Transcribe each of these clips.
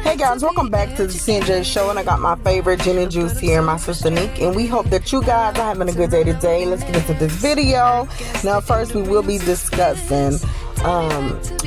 Hey guys, welcome back to the CNJ Show, and I got my favorite Gin and Juice here, my sister Nick, and we hope that you guys are having a good day today. Let's get into this video. Now first we will be discussing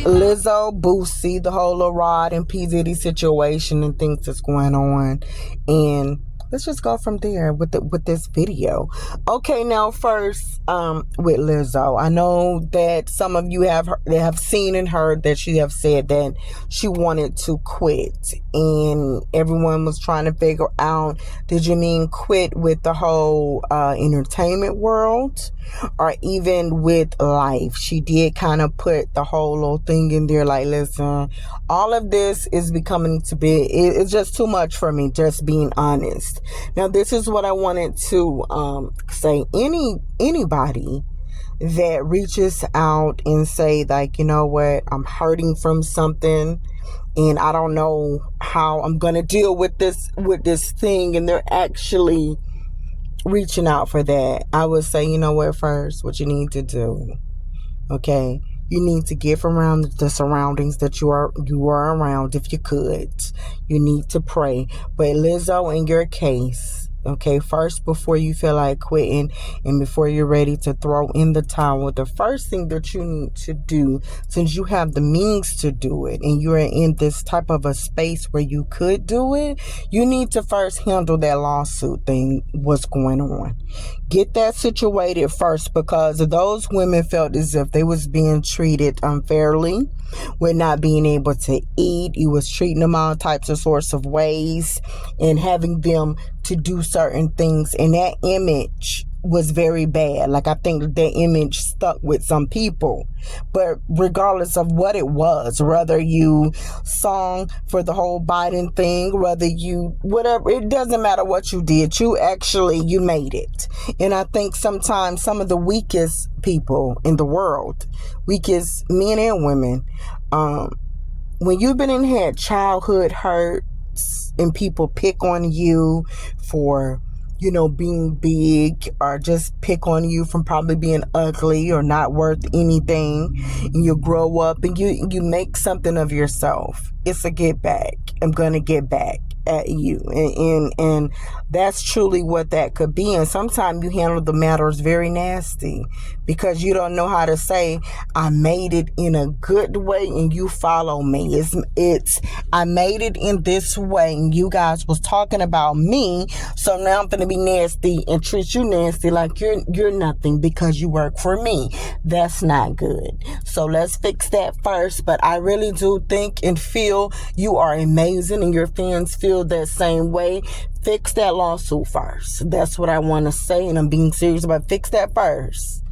Lizzo, Boosie, the whole Lil Rod and p.diddy situation and things that's going on, and let's just go from there with this video. Okay, now first, with Lizzo, I know that some of you have seen and heard that she have said that she wanted to quit, and everyone was trying to figure out, did you mean quit with the whole entertainment world, or even with life? She did kind of put the whole little thing in there, like, listen, all of this is becoming to be, it's just too much for me, just being honest. Now this is what I wanted to say. Anybody that reaches out and say, like, you know what, I'm hurting from something and I don't know how I'm gonna deal with this thing, and they're actually reaching out for that, I would say, you know what, first, what you need to do, okay, you need to get from around the surroundings that you are around. If you could, you need to pray. But Lizzo, in your case, okay, first, before you feel like quitting and before you're ready to throw in the towel, the first thing that you need to do, since you have the means to do it and you're in this type of a space where you could do it, you need to first handle that lawsuit thing, what's going on. Get that situated first, because those women felt as if they was being treated unfairly with not being able to eat. You was treating them all types of sorts of ways and having them to do certain things, and that image was very bad. Like, I think that image stuck with some people. But regardless of what it was, whether you sung for the whole Biden thing, whether you, whatever, it doesn't matter what you did, you made it. And I think sometimes some of the weakest people in the world, weakest men and women, when you've been in had childhood hurts and people pick on you for, you know, being big, or just pick on you from probably being ugly or not worth anything, and you grow up and you make something of yourself, it's a get back. I'm gonna get back at you, and that's truly what that could be. And sometimes you handle the matters very nasty because you don't know how to say, I made it in a good way and you follow me. It's I made it in this way and you guys was talking about me, so now I'm gonna be nasty and treat you nasty like you're nothing because you work for me. That's not good. So let's fix that first. But I really do think and feel you are amazing, and your fans feel that same way. Fix that lawsuit first. That's what I want to say, and I'm being serious about fix that first,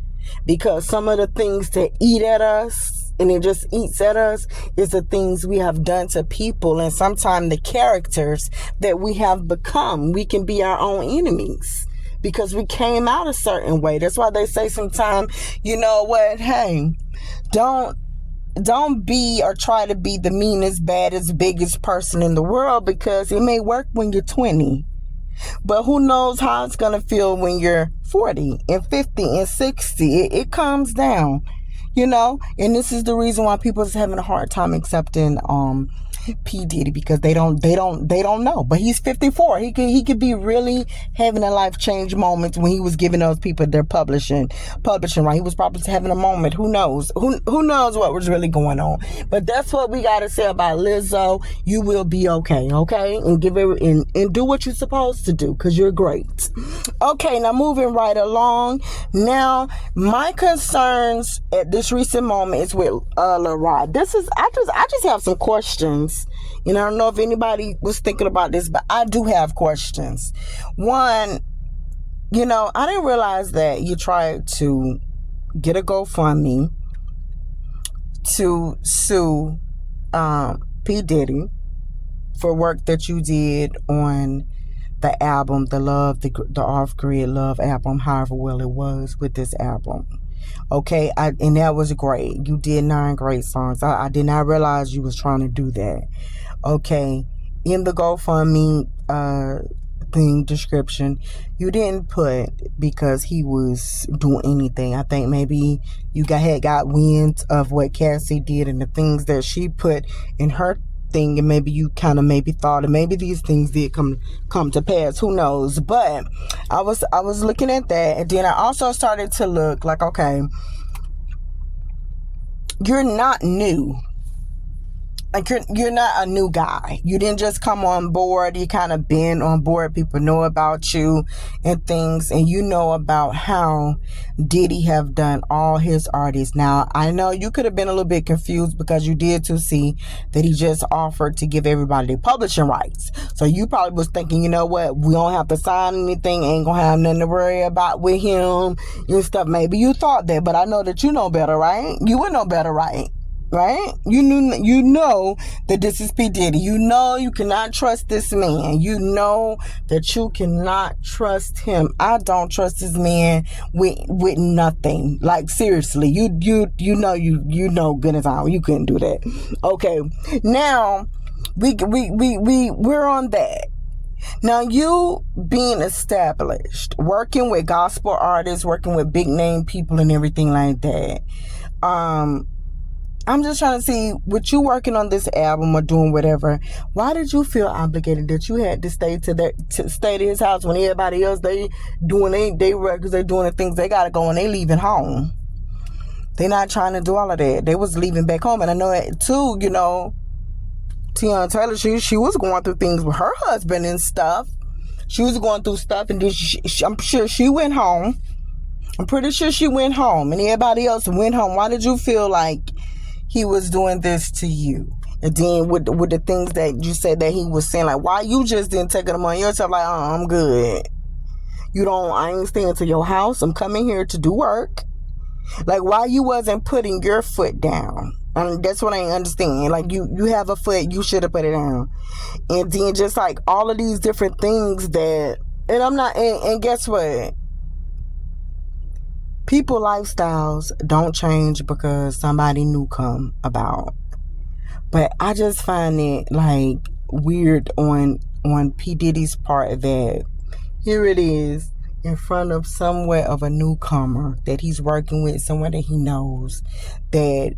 because some of the things that eat at us, and it just eats at us, is the things we have done to people, and sometimes the characters that we have become. We can be our own enemies because we came out a certain way. That's why they say sometimes, you know what, hey, don't be or try to be the meanest, baddest, biggest person in the world, because it may work when you're 20. But who knows how it's going to feel when you're 40 and 50 and 60. It comes down, you know. And this is the reason why people is having a hard time accepting p.diddy, because they don't know. But he's 54. He could be really having a life change moment when he was giving those people their publishing right. He was probably having a moment. Who knows? Who knows what was really going on? But that's what we got to say about Lizzo. You will be okay, and give it and do what you're supposed to do, because you're great. Okay, now moving right along. Now my concerns at this recent moment is with Lil Rod. I just have some questions. And I don't know if anybody was thinking about this, but I do have questions. One, you know, I didn't realize that you tried to get a GoFundMe to sue p.diddy for work that you did on the album, the Off-Grid Love album, however well it was with this album. Okay, and that was great. You did 9 great songs. I did not realize you was trying to do that. Okay, in the GoFundMe thing description, you didn't put because he was doing anything. I think maybe you had got wind of what Cassie did and the things that she put in her thing, and maybe you kind of maybe thought, and maybe these things did come to pass. Who knows? But I was looking at that, and then I also started to look like, okay, you're not new. Like, you're not a new guy. You didn't just come on board. You kind of been on board. People know about you and things. And you know about how Diddy have done all his artists. Now, I know you could have been a little bit confused because you did to see that he just offered to give everybody their publishing rights. So you probably was thinking, you know what? We don't have to sign anything. Ain't going to have nothing to worry about with him and stuff. Maybe you thought that. But I know that you know better, right? You would know better, right? Right? You know that this is P. Diddy. You know you cannot trust this man. You know that you cannot trust him. I don't trust this man with nothing. Like, seriously, you know good as I, you couldn't do that. Okay, now we're on that. Now, you being established, working with gospel artists, working with big name people and everything like that. I'm just trying to see, with you working on this album or doing whatever, why did you feel obligated that you had to stay to his house when everybody else, they doing they records, they doing the things they gotta go, and they leaving home? They not trying to do all of that. They was leaving back home. And I know it too, you know, Tiana Taylor, she was going through things with her husband and stuff. She was going through stuff, and then I'm sure she went home. I'm pretty sure she went home, and everybody else went home. Why did you feel like he was doing this to you? And then with the things that you said that he was saying, like, why you just didn't take it upon yourself, like, I'm good. I ain't staying to your house. I'm coming here to do work. Like, why you wasn't putting your foot down? I mean, that's what I ain't understand. Like, you have a foot, you should have put it down. And then just like all of these different things that, and I'm not, and guess what? People lifestyles don't change because somebody new come about. But I just find it like weird on P. Diddy's part that here it is in front of somewhere of a newcomer that he's working with, someone that he knows, that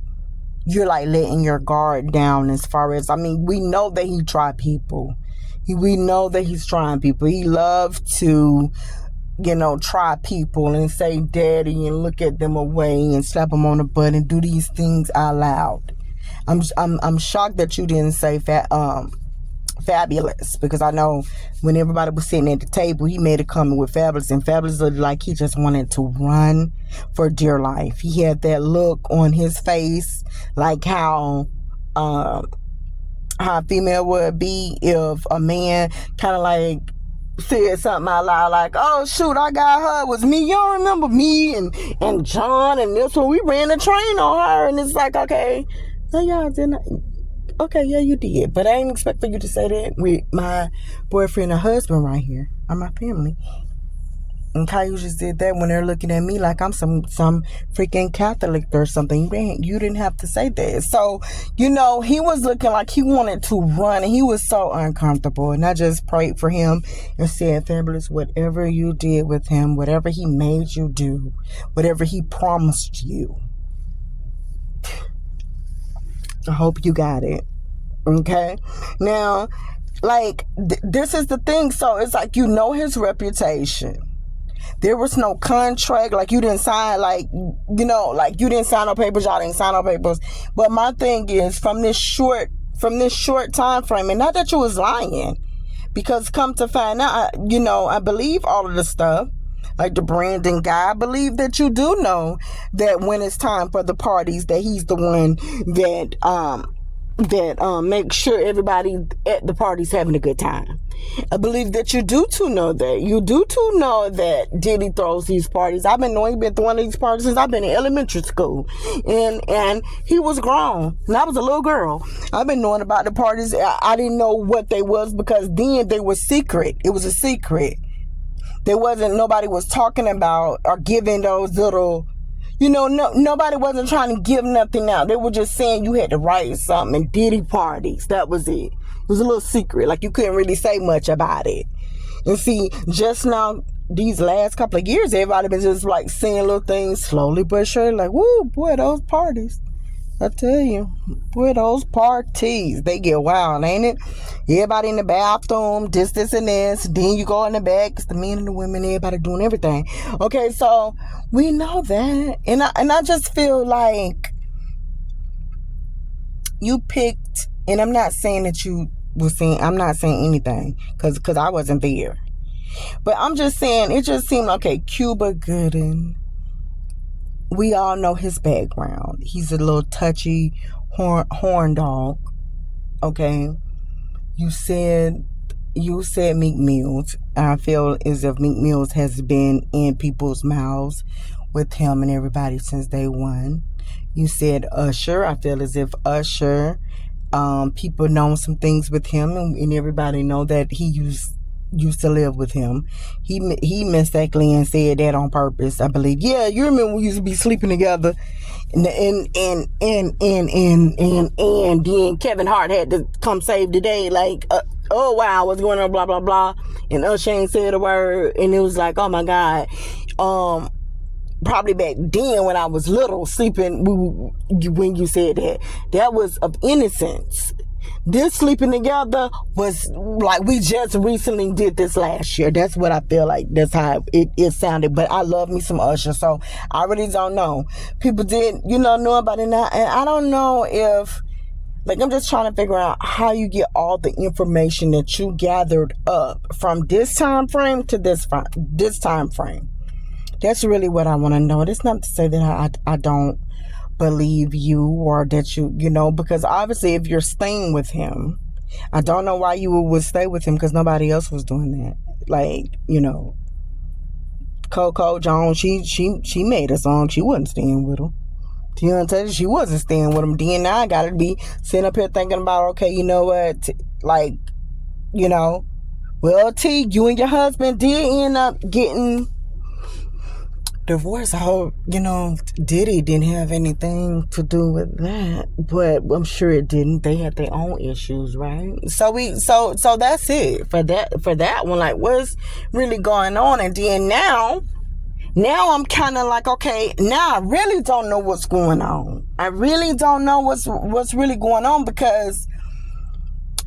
you're like letting your guard down as far as, I mean, we know that he try people. We know that he's trying people. He loves to, you know, try people and say daddy and look at them away and slap them on the butt and do these things out loud. I'm shocked that you didn't say Fabulous, because I know when everybody was sitting at the table, he made a comment with Fabulous, and Fabulous looked like he just wanted to run for dear life. He had that look on his face, like how a female would be if a man kind of like said something out loud, like, oh shoot, I got her, it was me. Y'all remember me and John and this one, we ran a train on her. And it's like, okay, so y'all didn't. Okay, yeah, you did, but I ain't expect for you to say that with my boyfriend and husband right here, or my family. And Caillou just did that when they're looking at me like I'm some freaking Catholic or something. You didn't have to say that. So, you know, he was looking like he wanted to run, and he was so uncomfortable. And I just prayed for him and said, Fabulous, whatever you did with him, whatever he made you do, whatever he promised you, I hope you got it. Okay? Now, like, this is the thing. So it's like, you know his reputation. There was no contract. Like, you didn't sign, like, you know, like, you didn't sign no papers. Y'all didn't sign no papers. But my thing is, from this short time frame, and not that you was lying, because come to find out, you know, I believe all of the stuff. Like the Brandon guy, I believe that you do know that when it's time for the parties, that he's the one that makes sure everybody at the party's having a good time. I believe that you do too know that. You do too know that Diddy throws these parties. I've been knowing he's been throwing these parties since I've been in elementary school. And he was grown. And I was a little girl. I've been knowing about the parties. I didn't know what they was because then they were secret. It was a secret. There wasn't, nobody was talking about or giving those little, you know, nobody wasn't trying to give nothing out. They were just saying you had to write something and Diddy parties. That was it. It was a little secret. Like, you couldn't really say much about it. And see, just now, these last couple of years, everybody been just like saying little things slowly but surely. Like, woo, boy, those parties. I tell you, with those parties, they get wild, ain't it? Everybody in the bathroom, this, and this. Then you go in the back, it's the men and the women, everybody doing everything. Okay, so we know that. And I just feel like you picked, and I'm not saying that you were saying, I'm not saying anything, because I wasn't there. But I'm just saying, it just seemed, okay, Cuba Gooding, we all know his background. He's a little touchy horn dog. Okay. You said Meek Mills. I feel as if Meek Mills has been in people's mouths with him and everybody since day one. You said Usher. I feel as if Usher, people know some things with him, and everybody know that he used to live with him. He mistakenly said that on purpose, I believe. Yeah, you remember we used to be sleeping together, and then Kevin Hart had to come save the day, like, oh wow, what's going on, blah blah blah, and Usher ain't said a word, and it was like, oh my God. Probably back then when I was little, sleeping, when you said that was of innocence. This sleeping together was like we just recently did this last year. That's what I feel like. That's how it sounded. But I love me some Usher, so I really don't know. People did, know about it now, and I don't know if, like, I'm just trying to figure out how you get all the information that you gathered up from this time frame to this time frame. That's really what I want to know. It's not to say that I don't believe you, or that you because obviously if you're staying with him, I don't know why you would stay with him, because nobody else was doing that. Like, Coco Jones, she made a song, she wasn't staying with him. Tiana, she wasn't staying with him. Then I gotta be sitting up here thinking about, okay, you know what, like, well, T, you and your husband did end up getting divorce. I hope, Diddy didn't have anything to do with that, but I'm sure it didn't. They had their own issues, right? So that's it for that one. Like, what's really going on? And then now I'm kind of like, okay, now I really don't know what's going on. I really don't know what's really going on, because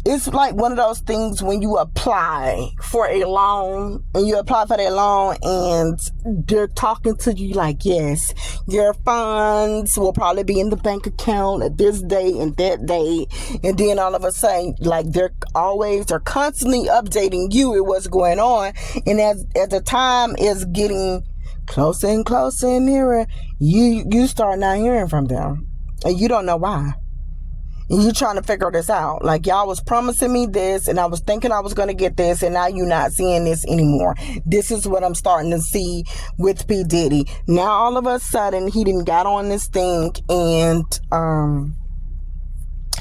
it's like one of those things when you apply for a loan, and you apply for that loan, and they're talking to you like, yes, your funds will probably be in the bank account at this date and that date, and then all of a sudden, like, they're constantly updating you with what's going on, and as the time is getting closer and closer and nearer, you start not hearing from them, and you don't know why. And you trying to figure this out. Like, y'all was promising me this, and I was thinking I was going to get this, and now you're not seeing this anymore. This is what I'm starting to see with P. Diddy. Now, all of a sudden, he done got on this thing, and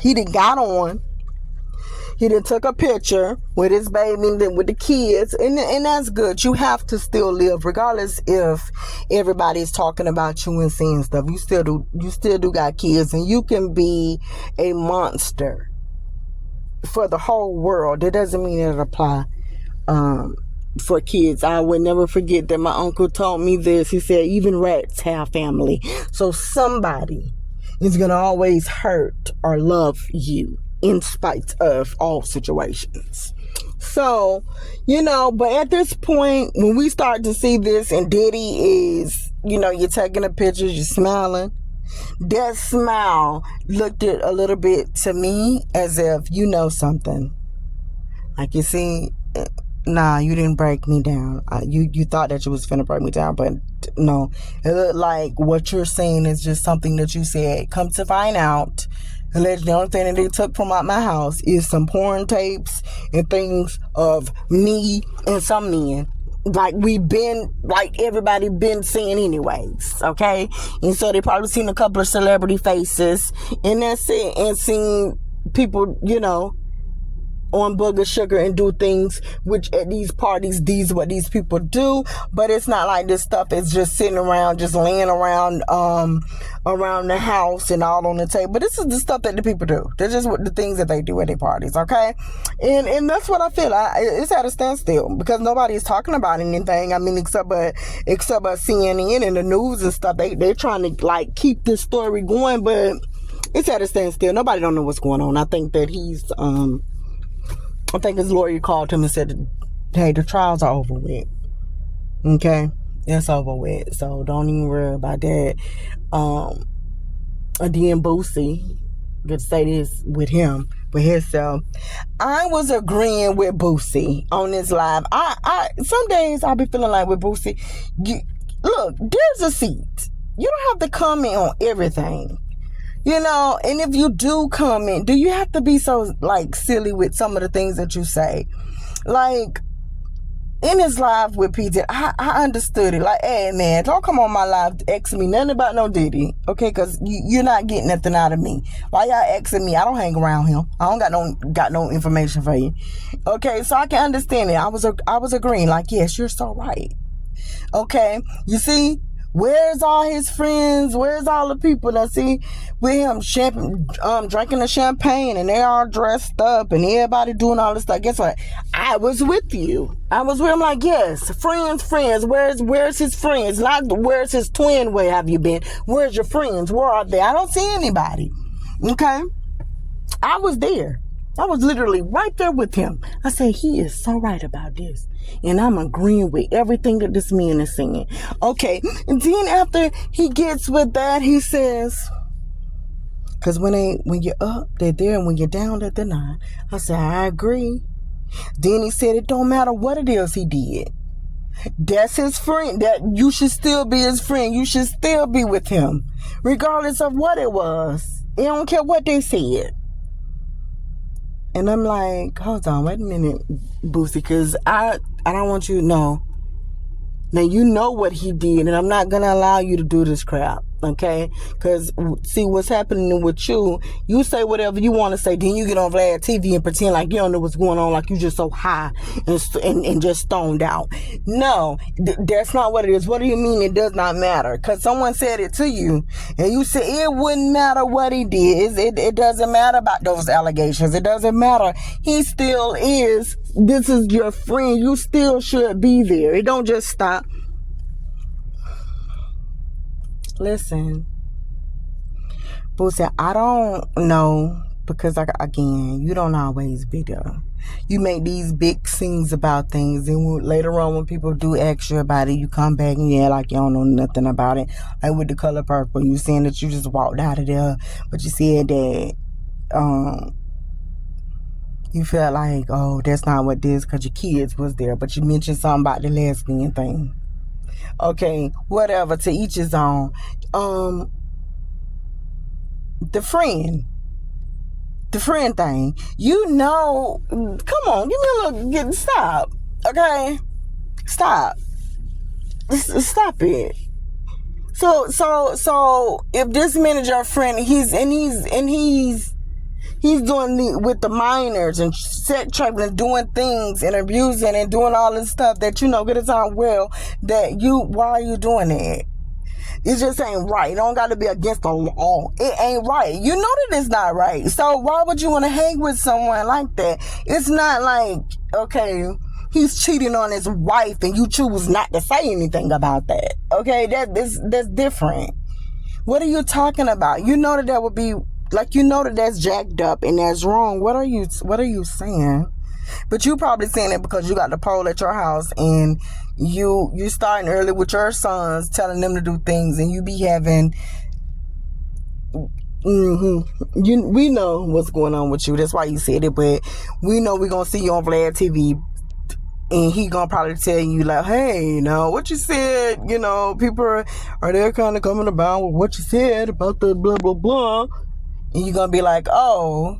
he done took a picture with his baby and with the kids, and that's good. You have to still live, regardless if everybody's talking about you and saying stuff. You still do got kids, and you can be a monster for the whole world. That doesn't mean it'll apply for kids. I would never forget that my uncle told me this. He said, even rats have family. So somebody is gonna always hurt or love you, in spite of all situations. So, but at this point, when we start to see this, and Diddy is, you're taking the pictures, you're smiling. That smile looked a little bit to me as if something. Like, you see, nah, you didn't break me down. You thought that you was finna break me down, but no. It looked like what you're saying is just something that you said. Come to find out, allegedly, the only thing that they took from out my house is some porn tapes and things of me and some men. Like, everybody been seeing anyways, okay? And so they probably seen a couple of celebrity faces, and that's it. And seen people, on booger sugar and do things, which at these parties, these what these people do. But it's not like this stuff is just sitting around, just laying around around the house and all on the table. But this is the stuff that the people do. That's just the things that they do at their parties, okay? And that's what I feel. It's at a standstill, because nobody is talking about anything. I mean, except by CNN and the news and stuff. They're trying to, like, keep this story going, but it's at a standstill. Nobody don't know what's going on. I think that I think his lawyer called him and said, hey, the trials are over with. Okay? It's over with. So don't even worry about that. Then Boosie, good to say this with him, with himself. I was agreeing with Boosie on this live. I some days I'll be feeling like with Boosie, look, there's a seat. You don't have to comment on everything. And if you do comment, do you have to be so, like, silly with some of the things that you say? Like, in his live with p.diddy, I understood it. Like, hey, man, don't come on my live asking me nothing about no Diddy, okay? Because you're not getting nothing out of me. Why y'all asking me? I don't hang around him. I don't got no information for you, okay? So I can understand it. I was agreeing, like, yes, you're so right, okay? You see? Where's all his friends? Where's all the people that see with him drinking the champagne and they all dressed up and everybody doing all this stuff? Guess what? I was with you. I was with him like, yes, friends. Where's his friends? Not where's his twin? Where have you been? Where's your friends? Where are they? I don't see anybody. Okay? I was there. I was literally right there with him. I said, he is so right about this. And I'm agreeing with everything that this man is saying. Okay. And then after he gets with that, he says, because when you're up, they're there. And when you're down, they're not. I said, I agree. Then he said, it don't matter what it is he did. That's his friend. That you should still be his friend. You should still be with him. Regardless of what it was. It don't care what they said. And I'm like, hold on, wait a minute, Boosie, because I don't want you to know. Now, you know what he did, and I'm not going to allow you to do this crap, okay? Because, see, what's happening with you, you say whatever you want to say, then you get on Vlad TV and pretend like you don't know what's going on, like you just so high and just stoned out. No, that's not what it is. What do you mean it does not matter? Because someone said it to you, and you said it wouldn't matter what he did. It doesn't matter about those allegations. It doesn't matter. He still is. This is your friend. You still should be there. It don't just stop. Listen, Boosie, I don't know, because again, you don't always be there. You make these big scenes about things, and later on when people do ask you about it, you come back and like you don't know nothing about it. Like with The Color Purple, you saying that you just walked out of there, but you said that you felt like, oh, that's not what this, because your kids was there, but you mentioned something about the lesbian thing. Okay, whatever, to each his own. The friend thing, come on, give me a little, stop, okay? Stop it. So if this man is your friend, he's doing with the minors and sex trafficking and doing things and abusing and doing all this stuff that get it on well, why are you doing that? It just ain't right. It don't got to be against the law. It ain't right. You know that it's not right. So why would you want to hang with someone like that? It's not like, okay, he's cheating on his wife and you choose not to say anything about that. Okay, that's different. What are you talking about? You know that would be, like, that's jacked up and that's wrong. What are you saying? But you probably saying it because you got the pole at your house and you starting early with your sons, telling them to do things, and you be having we know what's going on with you. That's why you said it. But we know we're gonna see you on Vlad TV, and he gonna probably tell you like, hey, what you said, people are there kind of coming about with what you said about the blah blah blah, and you're gonna be like, oh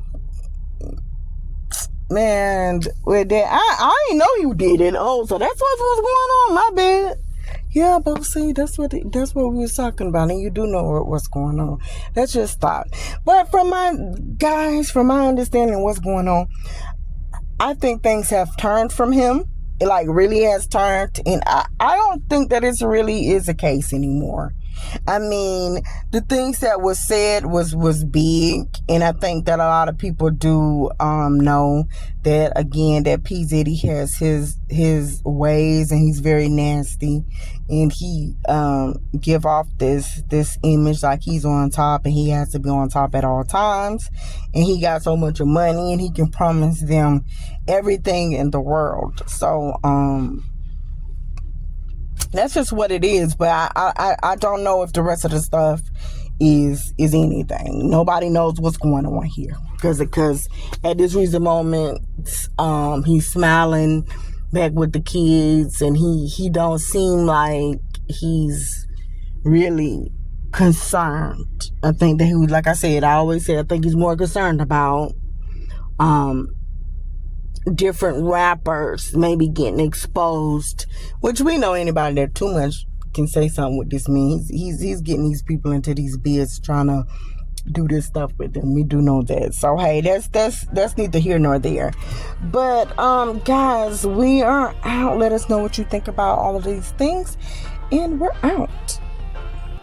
man, with that, I ain't know you did it. Oh, so that's what was going on. My bad. Yeah, but see, that's what we was talking about, and you do know what's going on. Let's just stop. But from my understanding of what's going on, I think things have turned from him. It really has turned, and I don't think that it really is a case anymore. I mean, the things that was said was big, and I think that a lot of people do know that, again, that P. Diddy has his ways, and he's very nasty, and he give off this image like he's on top, and he has to be on top at all times, and he got so much money, and he can promise them everything in the world. So that's just what it is. But I don't know if the rest of the stuff is anything. Nobody knows what's going on here, because at this recent moment, he's smiling back with the kids, and he don't seem like he's really concerned. I think that he was, like I said, I always say, I think he's more concerned about different rappers maybe getting exposed, which we know anybody that too much can say something with this man. He's getting these people into these bids, trying to do this stuff with them. We do know that. So hey, that's neither here nor there. But guys, we are out. Let us know what you think about all of these things, and we're out.